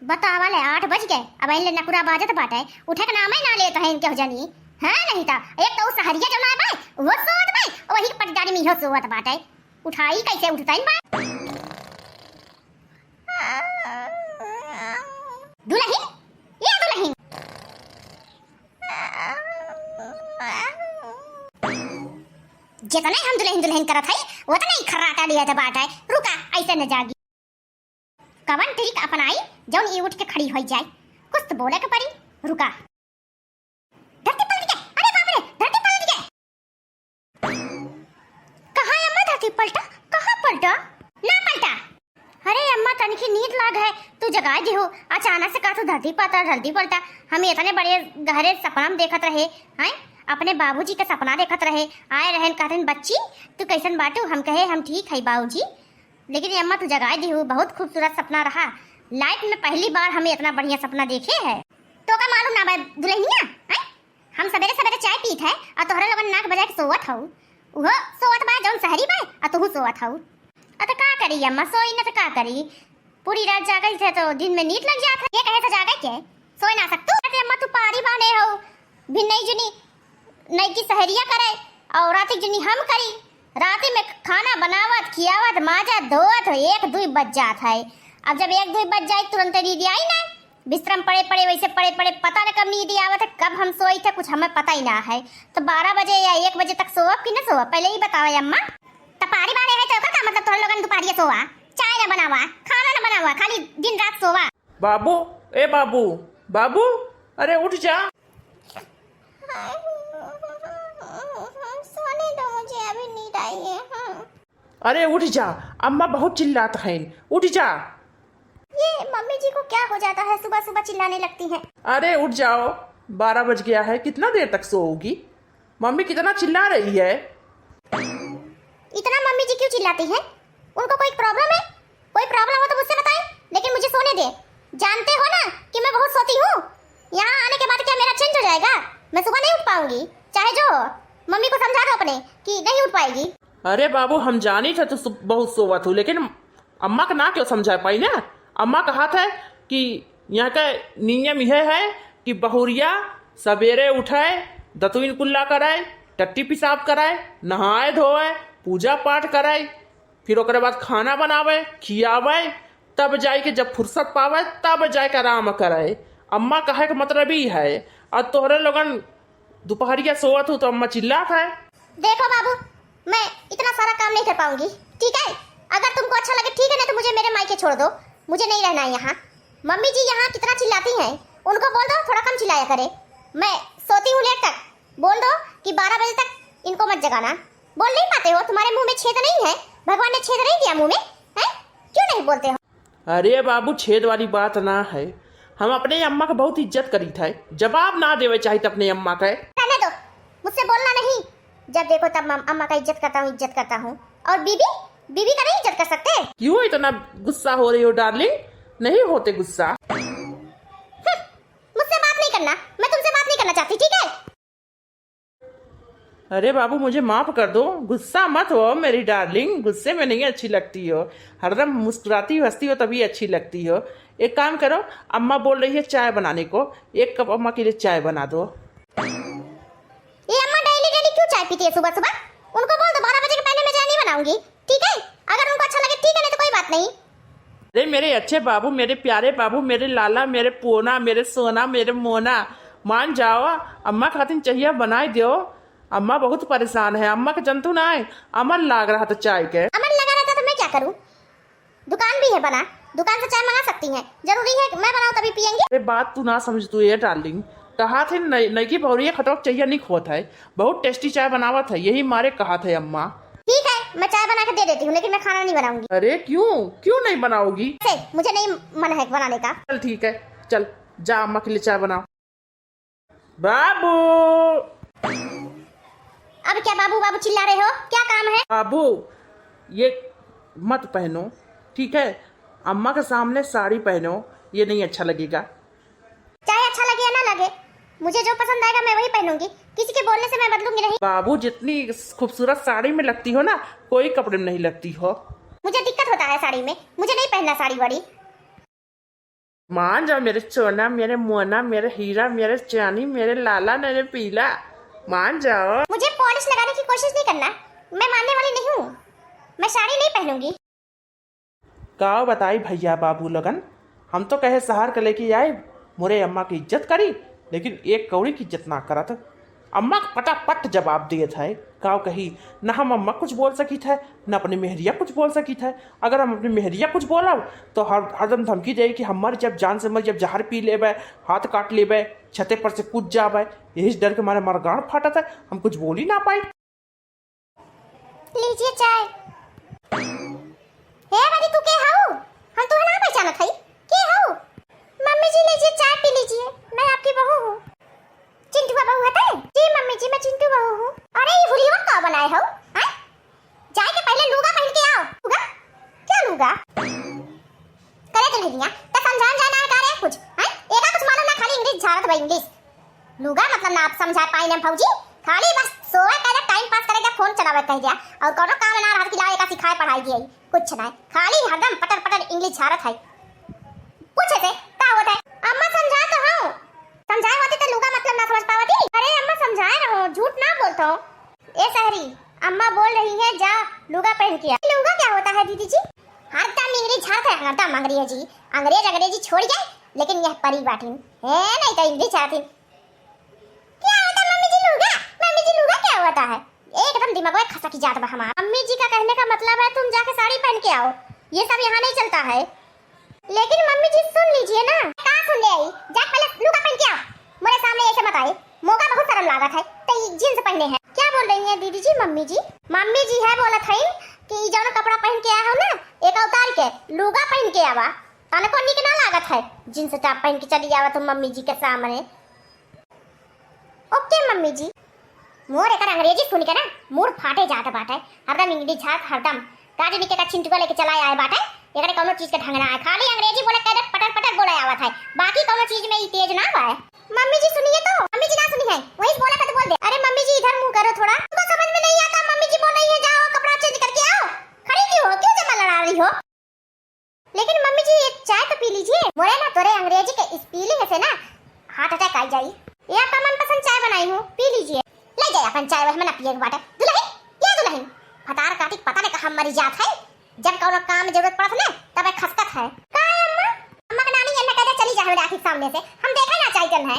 बता वाले 8 बज गए, अब इन नकुरा बाजत बाटे, उठे के नाम ही ना लेत है इनके हो जानी है नहीं ता। एक तो उस हरिया जो ना बे वो सोत बे, वही पटदारी में हो सोत बाटे, उठाई कैसे उठता इन बा दुल्हन, ये दुल्हन जितने हम दुल्हन दुल्हन करत है उतने ही खर्राटा लिया था बाटे। रुका ऐसे न जागी, कवन ट्रिक अपनाई जौन ये उठ के खड़ी हो जाए, कुछ तो बोले के पड़ी। रुका, धरती पलट गई, अरे बाप रे धरती पलट गई। कहाँ अम्मा धरती पलटा, कहाँ पलटा, ना पलटा। अरे अम्मा तनिक नींद लाग है, तू जगा दी हो अचानक से, का तू धरती पलटा। हम इतने बड़े गहरे सपना में देखत रहे हैं, अपने बाबूजी का सपना देखत रहे, आए रहन कहते बच्ची तू कैसन बाटू, हम कहे हम ठीक है बाबूजी, लेकिन अम्मा तू जगा दी हो, बहुत खूबसूरत सपना रहा, लाइफ में पहली बार हमें इतना बढ़िया सपना देखे है। तो का मालूम ना भाई दुल्हनिया, हम सवेरे सवेरे चाय पीत है और तोहरे लोगन नाक बजा के सोवत हूँ, वो सोवत बा जौन शहरी बा और तू सोवत हूँ। तो का करी अम्मा, सोई न तो का करी, पूरी रात जागई थे तो दिन में नींद लग जाता है, ये कहे तो जागे के सोई ना सकतू। अरे अम्मा तू पारी बाने हो, भिन्नई जुनी नई की सहरिया करे और राती जुनी हम करी, राती में खाना बनावत खियावत माजा धोवत 1-2 बज जात है। अब जब 1-2 बज जाए तुरंत नींद आई ना, बिस्तरम पड़े पड़े वैसे पड़े पड़े पता न कब नींद आवत है, कब हम सोई थे कुछ हमें पता ही ना है। तो 12 बजे या 1 बजे तक सोवब कि न सोवब पहले ही बताओ अम्मा। तपारी बाने है तो का मतलब तोहर लोगन दोपहरिया सोवा, चाय न बनावा, खाना न बनावा, खाली दिन रात सोवा। बाबू, ए बाबू, बाबू अरे उठ जा। सोने दो मुझे, अभी नींद आई है। अरे उठ जा, अम्मा बहुत चिल्लाता है, उठ जा। ये मम्मी जी को क्या हो जाता है, सुबह सुबह चिल्लाने लगती हैं। अरे उठ जाओ, 12 बज गया है, कितना देर तक सोओगी? मम्मी कितना चिल्ला रही है। इतना मम्मी जी क्यों चिल्लाती हैं? उनको कोई प्रॉब्लम है? कोई प्रॉब्लम हो तो मुझसे बताएं, लेकिन मुझे सोने दे। जानते हो ना कि मैं बहुत सोती हूँ, यहाँ आने के बाद क्या मेरा चेंज हो जाएगा? मैं सुबह नहीं उठ पाऊंगी, चाहे जो मम्मी को समझा दो अपने कि नहीं उठ पाएगी। अरे बाबू हम जानी थे तो बहुत सोवत हूँ, लेकिन अम्मा का ना क्यों समझा पाई ना। अम्मा कहा था कि यहाँ का नियम यह है कि बहुरिया सवेरे उठाए, दतुइन कुल्ला कराए, टट्टी पेशाब कराए, नहाए धोए, पूजा पाठ कराए, फिर ओकरे बाद खाना बनावे खियावे, तब जाए के जब फुर्सत पावे तब जाए के आराम कराए। अम्मा कहे का मतलब ही है, और तोहरे लोगन दोपहरिया सोवत हूँ तो अम्मा चिल्लात है। देखो बाबू, मैं इतना सारा काम नहीं कर पाऊंगी, ठीक है? अगर तुमको अच्छा लगे ठीक है, नहीं तो मुझे मेरे मायके छोड़ दो, मुझे नहीं रहना है यहाँ। मम्मी जी यहाँ कितना चिल्लाती हैं, उनको बोल दो थोड़ा कम चिल्लाया करे। मैं सोती हूँ लेट तक, बोल दो कि 12 बजे तक इनको मत जगाना। बोल नहीं पाते हो, तुम्हारे मुंह में छेद नहीं है, भगवान ने छेद नहीं दिया मुंह में, है? क्यों नहीं बोलते हो? अरे बाबू छेद वाली बात ना है, हम अपने अम्मा का बहुत इज्जत करी था, जवाब ना देवे चाहिए अपने अम्मा का। रहने दो, मुझसे बोलना नहीं, जब देखो तब अम्मा का इज्जत करता हूँ। और बीबी का नहीं इज्जत कर सकते? क्यों इतना गुस्सा हो रही हो डार्लिंग? नहीं होते गुस्सा। मुझसे बात नहीं करना, मैं तुमसे बात नहीं करना चाहती, ठीक है? अरे बाबू मुझे माफ कर दो, गुस्सा मत हो मेरी डार्लिंग, गुस्से में नहीं अच्छी लगती हो, हरदम मुस्कुराती हंसती हो तभी अच्छी लगती हो। एक काम करो, अम्मा बोल रही है चाय बनाने को, 1 कप अम्मा के लिए चाय बना दो। ये अम्मा डेली क्यों चाय पीती है सुबह सुबह? उनको बोल दो 12 बजे के पहले मैं चाय नहीं बनाऊंगी, ठीक है? अगर उनको अच्छा लगे ठीक है, नहीं तो कोई बात नहीं। अरे मेरे अच्छे बाबू, मेरे प्यारे बाबू, मेरे लाला, मेरे पोना, मेरे सोना, मेरे मोना, मान जाओ, अम्मा खातिर चाहिए बनाई दो। अम्मा बहुत परेशान है, अम्मा का जंतु ना है, अमन लाग रहा था चाय के। अमन लगा रहता तो मैं क्या करूं? दुकान भी है बना, दुकान से चाय मंगा सकती हैं, जरूरी है मैं बनाऊं तभी पियेंगे? अरे बात तू ना समझ तू ये डार्लिंग, कहा थे नई की बहुरिया खटोक चाहिए नहीं खोत है, बहुत टेस्टी चाय बनावत है, यही मारे कहा थे अम्मा। ठीक है मैं चाय बना के दे देती हूँ, लेकिन मैं खाना नहीं बनाऊंगी। अरे क्यों नहीं बनाओगी? मुझे नहीं मन है बनाने का। चल ठीक है, चल जा अम्मा के लिए चाय बनाओ। बाबू, अब क्या बाबू बाबू चिल्ला रहे हो, क्या काम है? बाबू ये मत पहनो, ठीक है? अम्मा के सामने साड़ी पहनो, ये नहीं अच्छा लगेगा। चाहे अच्छा लगे या ना लगे, मुझे जो पसंद आएगा मैं वही पहनूंगी, किसी के बोलने से मैं बदलूंगी नहीं। बाबू जितनी खूबसूरत साड़ी में लगती हो ना, कोई कपड़े में नहीं लगती हो। मुझे दिक्कत होता है साड़ी में, मुझे नहीं पहनना साड़ी वाड़ी। मान जाओ मेरे सोना, मेरे मोना, मेरे हीरा, मेरे चांदी, मेरे लाला, मेरे पीला, मान जाओ। मुझे पॉलिश लगाने की कोशिश नहीं करना, मैं मानने वाली नहीं हूँ, मैं साड़ी नहीं पहनूंगी। का बताई भैया बाबू लगन, हम तो कहे शहर के लेके आए, मोरे अम्मा की इज्जत करी, लेकिन एक कौड़ी की इज्जत ना करत। अम्मा पटापट जवाब दिए थे, काव कही न हम अम्मा कुछ बोल सकी थे, न अपनी मेहरिया कुछ बोल सकी थे। अगर हम अपनी मेहरिया कुछ बोला तो हरदम धमकी दे कि हमार जब जान से मर जब जहर पी लेबे, हाथ काट लेबे, छते पर से कूद जाबे। यही डर के मारे हमारा गाँड फाटा था, हम कुछ बोल ही ना पाए। लीजिए चाय। हे वाली तू के हाउ? हम तो ना पहचाना थई। के हाउ? मम्मी जी लीजिए चाय पी लीजिए, मैं आपकी बहू हूँ। चिंटू बहू है ते? जी मम्मी जी मैं चिंटू बहू हूँ। अरे ये हुलिया का बनाए हो? हैं? जाए के पहले लूगा पहन के आओ। लूगा? क्या लूगा? करे तो नहीं तो समझान जाना है करे कुछ, हैं? एका कुछ मालूम ना, खाली इंग्लिश झाड़त भाई इंग्लिश। लूगा मतलब ना आप समझा पाई ना भौजी, खाली बस सोए करे टाइम पास करेगा, फोन चलावे कह दिया और कोनो काम ना रहत कि लाए का सिखाए पढ़ाई दिए कुछ नहीं, खाली हरदम पटर पटर इंग्लिश झाड़त है। पूछे से का होता है? अम्मा समझा तो हूं, समझाए होती तो लूगा मतलब ना समझ पावती। अरे अम्मा समझाए रहो, झूठ ना बोलता हूं। ए शहरी, अम्मा बोल रही है जा लूगा पहन के आ। लूगा क्या होता है दीदी जी? हरदम इंग्लिश झाड़त है, हरदम अंग्रेजी अंग्रेजी छोड़ जाए, लेकिन यह परी बाटिन है नहीं तो इंग्लिश आती। क्या होता है मम्मी जी लूगा? मम्मी जी लूगा क्या होता है? एकदम दिमाग में खसा की जात बा हमारा। मम्मी जी का कहने का मतलब है तुम जाके साड़ी पहन के आओ, ये सब यहाँ नहीं चलता है। लेकिन मम्मी जी सुन लीजिए ना। कहाँ सुन ले आई? जा पहले लूगा पहन के आओ, मेरे सामने ऐसे मत आए, मौका बहुत शर्म लागत है तो जींस पहनने हैं। क्या बोल रही हैं दीदी जी? मम्मी जी है बोलत है कि जौन कपड़ा पहन के आया हो ना, एक अवतार के लूगा पहन के आवा, तनको निक ना लागत है जींस टॉप पहन के चली आवा तुम मम्मी जी के सामने। ओके मम्मी जी। मोर एकर अंग्रेजी सुन के ना मूड फाटे जात बाटे, हरदम इंग्लिश झात, हरदम काटे निके का चिंटुआ लेके चला आए बाटे। एकरे कोनो चीज के ढंग ना है, खाली अंग्रेजी बोले कह पटर पटर बोले आवत है, बाकी कोनो चीज में ई तेज ना बा। मम्मी जी सुनिए तो, मम्मी जी ना सुनी है वही बोला था तो बोल दे। अरे मम्मी जी इधर मुंह करो थोड़ा, तुमको समझ में नहीं आता? मम्मी जी बोल रही है जाओ कपड़ा चेंज करके आओ, खड़ी क्यों हो, क्यों जमा लड़ा रही हो? लेकिन मम्मी जी एक चाय तो पी लीजिए, मोरे ना तोरे अंग्रेजी के स्पेलिंग से ना हार्ट अटैक आ जाई। ये आपका मनपसंद चाय बनाई हूँ, पी लीजिए। ले जाए अपन चाय, वह मना पिए बाटे। दुल्हन क्या दुल्हन फतार काटी पता नहीं कहाँ मरी जात है, जब कोनो काम में जरूरत पड़त ना तब खसकत है। का अम्मा? अम्मा का नानी अन्ना कहते चली जाए आखिर सामने से, हम देखा ना चाय कन है।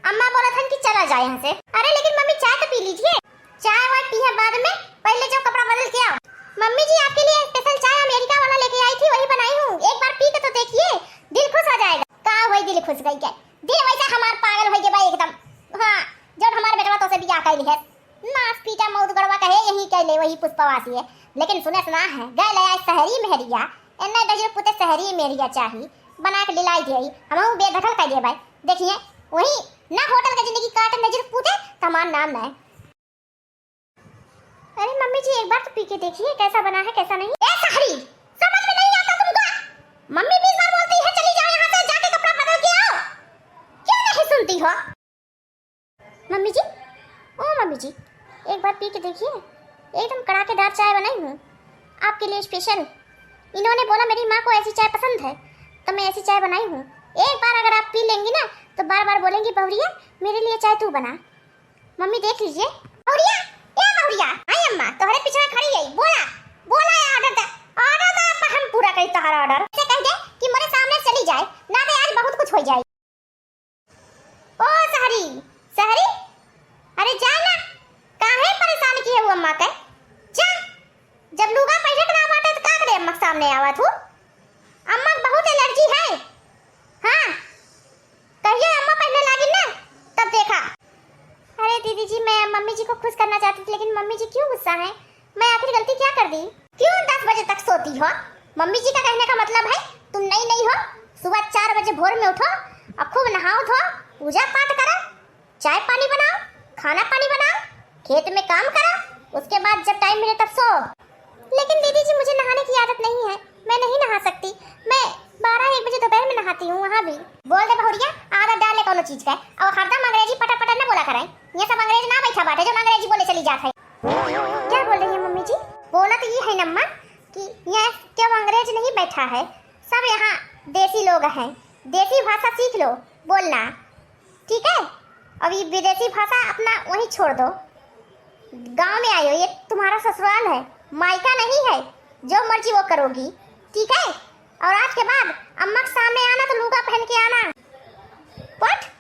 अम्मा बोलत हन कि चला जाए यहाँ से। अरे लेकिन मम्मी चाय तो पी लीजिए, चाय वाय पी है बाद में, पहले जो कपड़ा बदल के आओ। मम्मी जी आपके लिए स्पेशल चाय अमेरिका वाला लेके आई थी, वही बनाई हूँ, एक बार पी के तो देखिए, दिल खुश हो जाएगा। का वही दिल खुश गई क्या? दिल वैसे हमार पागल हो गया एकदम। हाँ जब हमारे बेटवा तो से बियाह कैली है, नास पीटा मौत गड़वा कहे यही कैले, वही पुष्पवासी है। लेकिन सुने सुना है गए ले आज शहरी मेहरिया, एन्ना डजर पुते शहरी मेहरिया चाही बना के दिलाई दिए, हम बेदखल कर दिए भाई। देखिए वही ना होटल का जिंदगी काट नजर पुते तमाम नाम है। अरे मम्मी जी एक बार तो पी के देखिए कैसा बना है कैसा नहीं। ए शहरी समझ में नहीं आता तुमको? मम्मी 20 बार बोलती है चली जाओ यहाँ से, जाके कपड़ा बदल के आओ, क्यों नहीं सुनती हो? मम्मी जी, ओ मम्मी जी एक बार पी के देखिए, एकदम कड़ाकेदार चाय बनाई हूँ आपके लिए स्पेशल। इन्होंने बोला मेरी माँ को ऐसी चाय पसंद है तो मैं ऐसी चाय बनाई हूँ। एक बार अगर आप पी लेंगी ना तो बार बार बोलेंगी बहुरिया मेरे लिए चाय तू बना। मम्मी देख लीजिए। बहुरिया ए बहुरिया, आई अम्मा तुम्हारे पीछे खड़ी है, बोला ऑर्डर दा हम पूरा करी तुम्हारा ऑर्डर। ऐसे कह दे कि मेरे सामने चली जाए ना तो आज बहुत कुछ हो जाए। ओ शहरी अरे जा ना, काहे परेशान किए हुआ अम्मा के? जा, जब लूगा पहले ना बाटे तो का करे अम्मा सामने आवत हूँ? अम्मा बहुत एलर्जी है। हाँ कहिए अम्मा पहले लागी ना तब देखा। अरे दीदी जी मैं मम्मी जी को खुश करना चाहती थी, लेकिन मम्मी जी क्यों गुस्सा है? मैं आखिर गलती क्या कर दी? क्यों 10 बजे तक सोती हो? मम्मी जी का कहने का मतलब है तुम नहीं हो, सुबह 4 बजे भोर में उठो और खूब नहाओ धो, पूजा पाठ करो, चाय पानी बनाओ, खाना पानी बनाओ, खेत में काम करो, उसके बाद जब टाइम मिले तब सो। लेकिन दीदी जी मुझे नहाने की आदत नहीं है, मैं नहीं नहा सकती, मैं 12-1 बजे दोपहर में नहाती हूँ। वहाँ भी बोल दे बहुरिया आदत डाले कोनो चीज का, और हरदम अंग्रेजी पटा पटा न बोला कराए, ये सब अंग्रेज ना बैठा बाटे जो अंग्रेजी बोले चली जात है। क्या बोल रही है मम्मी जी? बोला तो ये है नम्मा कि यहाँ क्यों अंग्रेज नहीं बैठा है, सब यहाँ देसी लोग हैं, देसी भाषा सीख लो बोलना, ठीक है? अब ये विदेशी भाषा अपना वहीं छोड़ दो। गांव में आयो, ये तुम्हारा ससुराल है, मायका नहीं है। जो मर्जी वो करोगी, ठीक है? और आज के बाद अम्मा के सामने आना तो लुंगा पहन के आना। पट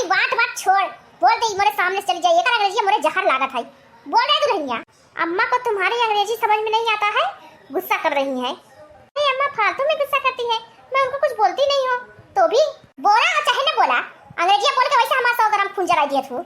बात छोड़, बोल दे मेरे सामने चली जाइए। कर अंग्रेजी मेरे जहर लागत है। बोल रहे दुल्हनिया, अम्मा को तुम्हारी अंग्रेजी समझ में नहीं आता है, गुस्सा कर रही है। नहीं अम्मा फालतू में गुस्सा करती है, मैं उनको कुछ बोलती नहीं हूँ। तो भी बोला और चाहे न बोला, अंग्रेजी बोल के वैसे हमारा 100 ग्राम खून जला दिया तू।